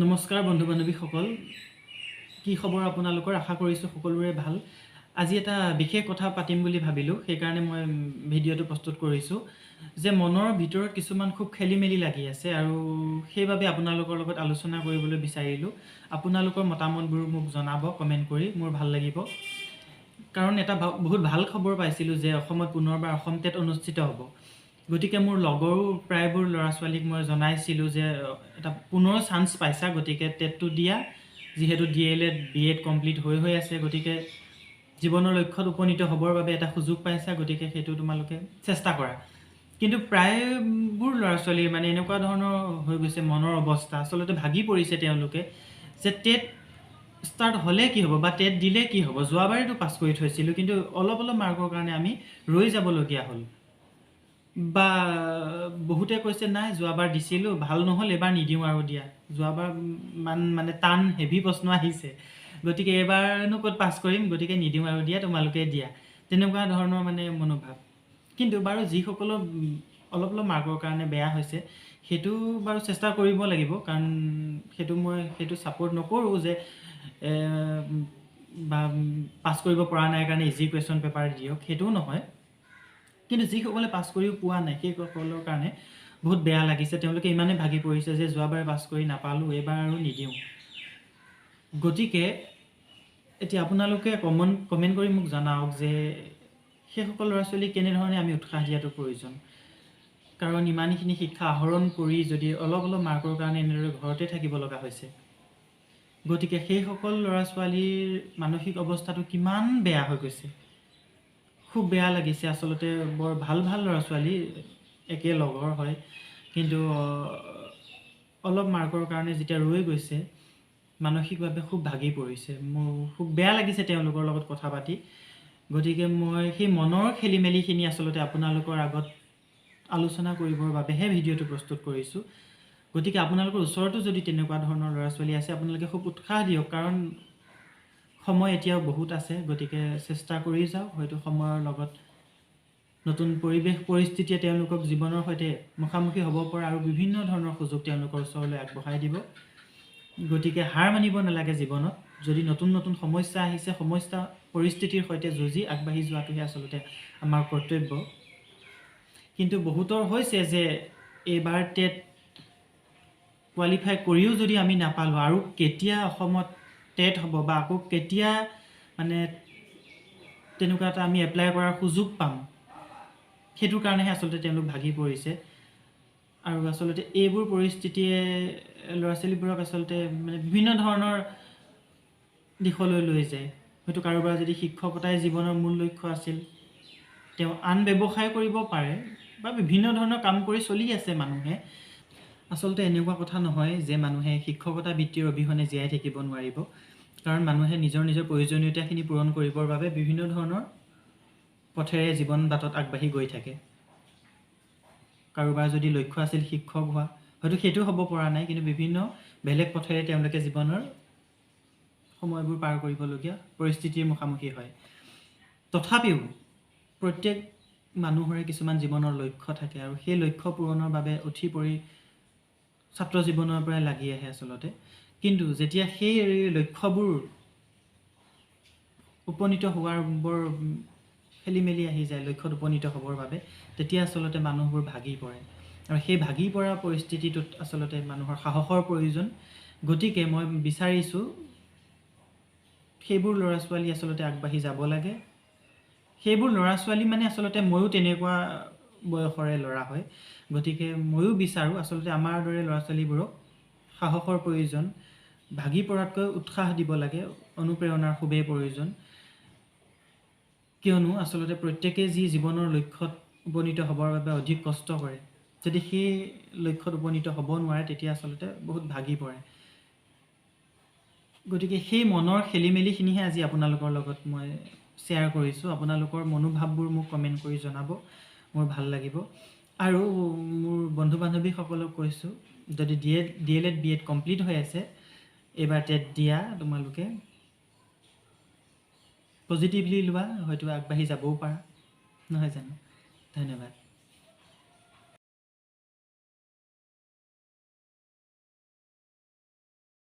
নমস্কাৰ বন্ধু বান্ধৱীসকল, কি খবৰ আপোনালোকৰ? আশা কৰিছোঁ সকলোৰে ভাল। আজি এটা বিশেষ কথা পাতিম বুলি ভাবিলোঁ, সেইকাৰণে মই ভিডিঅ'টো প্ৰস্তুত কৰিছোঁ যে মনৰ ভিতৰত কিছুমান খুব খেলিমেলি লাগি আছে আৰু সেইবাবে আপোনালোকৰ লগত আলোচনা কৰিবলৈ বিচাৰিলোঁ। আপোনালোকৰ মতামতবোৰ মোক জনাব কমেণ্ট কৰি, মোৰ ভাল লাগিব। কাৰণ এটা বহুত ভাল খবৰ পাইছিলোঁ যে অসমত পুনৰবাৰ অসম টেট অনুষ্ঠিত হ'ব। গতিকে মোৰ লগৰো প্ৰায়বোৰ ল'ৰা ছোৱালীক মই জনাইছিলোঁ যে এটা পুনৰ চান্স পাইছা, গতিকে টেটটো দিয়া। যিহেতু DLED BEd কমপ্লিট হৈ আছে, গতিকে জীৱনৰ লক্ষ্যত উপনীত হ'বৰ বাবে এটা সুযোগ পাইছা, গতিকে সেইটো তোমালোকে চেষ্টা কৰা। কিন্তু প্ৰায়বোৰ ল'ৰা ছোৱালীৰ মানে এনেকুৱা ধৰণৰ হৈ গৈছে মনৰ অৱস্থা, আচলতে ভাগি পৰিছে তেওঁলোকে যে টেট ষ্টাৰ্ট হ'লে কি হ'ব বা টেট দিলে কি হ'ব। যোৱাবাৰেতো পাছ কৰি থৈছিলোঁ, কিন্তু অলপ মাৰ্কৰ কাৰণে আমি ৰৈ যাবলগীয়া হ'ল। বা বহুতে কৈছে নাই যোৱাবাৰ দিছিলোঁ ভাল নহ'ল, এবাৰ নিদিওঁ আৰু দিয়া। যোৱাবাৰ মানে টান হেভি প্ৰশ্ন আহিছে, গতিকে এবাৰনো ক'ত পাছ কৰিম, গতিকে নিদিওঁ আৰু দিয়া, তোমালোকে দিয়া, তেনেকুৱা ধৰণৰ মানে মনোভাৱ। কিন্তু বাৰু যিসকলৰ অলপ মাৰ্কৰ কাৰণে বেয়া হৈছে, সেইটো বাৰু চেষ্টা কৰিব লাগিব, কাৰণ সেইটো ছাপোৰ্ট নকৰোঁ যে বা পাছ কৰিব পৰা নাই কাৰণে ইজি কুৱেশ্যন পেপাৰ দিয়ক, সেইটোও নহয়। কিন্তু যিসকলে পাছ কৰিও পোৱা নাই, সেইসকলৰ কাৰণে বহুত বেয়া লাগিছে। তেওঁলোকে ইমানেই ভাগি পৰিছে যে যোৱাবাৰ পাছ কৰি নাপালোঁ, এইবাৰ আৰু নিদিওঁ। গতিকে এতিয়া আপোনালোকে কমেণ্ট কৰি মোক জনাওক যে সেইসকল ল'ৰা ছোৱালীক কেনেধৰণে আমি উৎসাহ দিয়াটো প্ৰয়োজন। কাৰণ ইমানখিনি শিক্ষা আহৰণ কৰি যদি অলপ মাৰ্কৰ কাৰণে এনেদৰে ঘৰতে থাকিব লগা হৈছে, গতিকে সেইসকল ল'ৰা ছোৱালীৰ মানসিক অৱস্থাটো কিমান বেয়া হৈ গৈছে, খুব বেয়া লাগিছে। আচলতে বৰ ভাল ল'ৰা ছোৱালী, একে লগৰ হয়, কিন্তু অলপ মাৰ্কৰ কাৰণে যেতিয়া ৰৈ গৈছে, মানসিকভাৱে খুব ভাগি পৰিছে। মোৰ খুব বেয়া লাগিছে তেওঁলোকৰ লগত কথা পাতি। গতিকে মই সেই মনৰ খেলি মেলিখিনি আচলতে আপোনালোকৰ আগত আলোচনা কৰিবৰ বাবেহে ভিডিঅ'টো প্ৰস্তুত কৰিছোঁ। গতিকে আপোনালোকৰ ওচৰতো যদি তেনেকুৱা ধৰণৰ ল'ৰা ছোৱালী আছে, আপোনালোকে খুব উৎসাহ দিয়ক, কাৰণ সময় এতিয়াও বহুত আছে। গতিকে চেষ্টা কৰি যাওক, হয়তো সময়ৰ লগত নতুন পৰিস্থিতিয়ে তেওঁলোকক জীৱনৰ সৈতে মুখামুখি হ'ব পৰা আৰু বিভিন্ন ধৰণৰ সুযোগ তেওঁলোকৰ ওচৰলৈ আগবঢ়াই দিব। গতিকে হাৰ মানিব নালাগে জীৱনত। যদি নতুন সমস্যা আহিছে, পৰিস্থিতিৰ সৈতে যুঁজি আগবাঢ়ি যোৱাটোহে আচলতে আমাৰ কৰ্তব্য। কিন্তু বহুতৰ হৈছে যে এইবাৰ টেট কোৱালিফাই কৰিও যদি আমি নাপালোঁ, আৰু কেতিয়া অসমত টেট হ'ব বা আকৌ কেতিয়া মানে তেনেকুৱা এটা আমি এপ্লাই কৰাৰ সুযোগ পাম, সেইটোৰ কাৰণেহে আচলতে তেওঁলোক ভাগি পৰিছে। আৰু আচলতে এইবোৰ পৰিস্থিতিয়ে ল'ৰা ছোৱালীবোৰক আচলতে মানে বিভিন্ন ধৰণৰ দিশলৈ লৈ যায়। হয়তো কাৰোবাৰ যদি শিক্ষকতাই জীৱনৰ মূল লক্ষ্য আছিল, তেওঁ আন ব্যৱসায় কৰিব পাৰে বা বিভিন্ন ধৰণৰ কাম কৰি চলি আছে মানুহে। আচলতে এনেকুৱা কথা নহয় যে মানুহে শিক্ষকতা বৃত্তিৰ অবিহনে জীয়াই থাকিব নোৱাৰিব, কাৰণ মানুহে নিজৰ প্ৰয়োজনীয়তাখিনি পূৰণ কৰিবৰ বাবে বিভিন্ন ধৰণৰ পথেৰে জীৱন বাটত আগবাঢ়ি গৈ থাকে। কাৰোবাৰ যদি লক্ষ্য আছিল শিক্ষক হোৱা, হয়তো সেইটো হ'ব পৰা নাই, কিন্তু বিভিন্ন বেলেগ পথেৰে তেওঁলোকে জীৱনৰ সময়বোৰ পাৰ কৰিবলগীয়া পৰিস্থিতিৰ মুখামুখি হয়। তথাপিও প্ৰত্যেক মানুহৰে কিছুমান জীৱনৰ লক্ষ্য থাকে, আৰু সেই লক্ষ্য পূৰণৰ বাবে উঠি পৰি ছাত্ৰ জীৱনৰ পৰাই লাগি আহে আচলতে। কিন্তু যেতিয়া সেই লক্ষ্যবোৰ উপনীত হোৱাৰ বৰ খেলি মেলি আহি যায়, লক্ষ্যত উপনীত হ'বৰ বাবে, তেতিয়া আচলতে মানুহবোৰ ভাগি পৰে। আৰু সেই ভাগি পৰা পৰিস্থিতিটোত আচলতে মানুহৰ সাহসৰ প্ৰয়োজন। গতিকে মই বিচাৰিছোঁ সেইবোৰ ল'ৰা ছোৱালী আচলতে আগবাঢ়ি যাব লাগে। সেইবোৰ ল'ৰা ছোৱালী মানে আচলতে ময়ো তেনেকুৱা বয়সৰে ল'ৰা হয়, গতিকে ময়ো বিচাৰোঁ আচলতে আমাৰ দৰে ল'ৰা ছোৱালীবোৰক সাহসৰ প্ৰয়োজন, ভাগি পৰাতকৈ উৎসাহ দিব লাগে, অনুপ্ৰেৰণাৰ খুবেই প্ৰয়োজন। কিয়নো আচলতে প্ৰত্যেকেই যি জীৱনৰ লক্ষ্যত উপনীত হ'বৰ বাবে অধিক কষ্ট কৰে, যদি সেই লক্ষ্যত উপনীত হ'ব নোৱাৰে, তেতিয়া আচলতে বহুত ভাগি পৰে। গতিকে সেই মনৰ খেলি মেলিখিনিহে আজি আপোনালোকৰ লগত মই শ্বেয়াৰ কৰিছোঁ। আপোনালোকৰ মনোভাৱবোৰ মোক কমেণ্ট কৰি জনাব, মোৰ ভাল লাগিব। আৰু মোৰ বন্ধু বান্ধৱীসকলক কৈছোঁ, যদি DLED BEd কমপ্লিট হৈ আছে, এইবাৰ টেট দিয়া, তোমালোকে পজিটিভলি লোৱা, হয়তো আগবাঢ়ি যাবও পাৰা, নহয় জানো? ধন্যবাদ।